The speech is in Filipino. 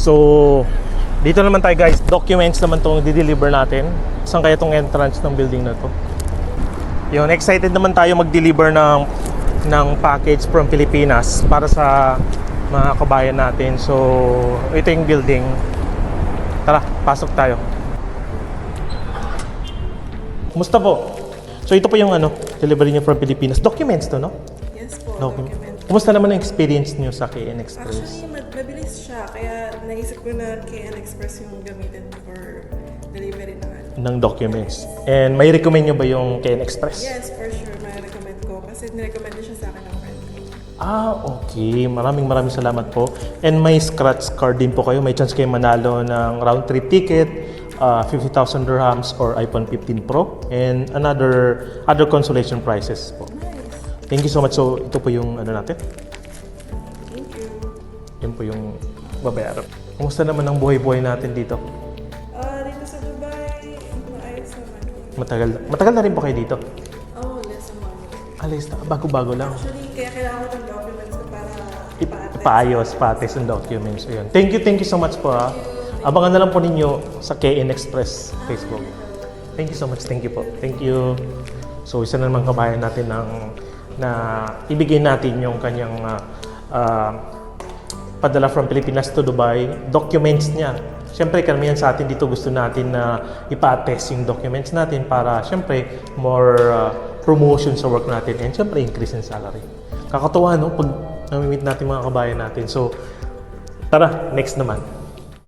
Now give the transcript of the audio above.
So, dito naman tayo guys. Documents naman itong di-deliver natin. Saan kaya itong entrance ng building na to? Yun, excited naman tayo mag-deliver ng package from Pilipinas para sa mga kabayan natin. So, ito yung building. Tara, pasok tayo. Kumusta po? So, ito po yung delivery niyo from Pilipinas. Documents to, no? Yes po, Document. document. Kumusta naman ang experience niyo sa KN Express? Actually, mabilis siya. Kaya naisip ko na KN Express yung gamitin for delivery Ng documents. And may recommend niyo ba yung KN Express? Yes, for sure. May recommend ko. Kasi nirecommend din siya sa akin ng friend ko. Okay. Maraming salamat po. And may scratch card din po kayo. May chance kayo manalo ng round trip ticket, 50,000 dirhams or iPhone 15 Pro, and other consolation prizes po. Nice. Thank you so much. So, ito po yung natin. Thank you. Yan po yung babayaran. Kumusta naman ang buhay-buhay natin dito? Dito sa Dubai, maayos naman. Matagal na rin po kayo dito? Oh, less than 1 year. Alis na, bago-bago lang. Actually, kaya kailangan ko ng documents ko para Ipaayos, pates ang documents. Ayun. Thank you so much po ha. Abangan na lang po ninyo sa KN Express Facebook. Thank you so much, thank you po. Thank you. So isa na naman kabayan natin na ibigay natin yung kanyang padala from Pilipinas to Dubai, documents niya. Siyempre karamihan sa atin dito gusto natin na ipa-attest yung documents natin para siyempre more promotion sa work natin and siyempre increase in salary. Kakatuwa no pag nami-meet natin mga kabayan natin. So tara, next naman.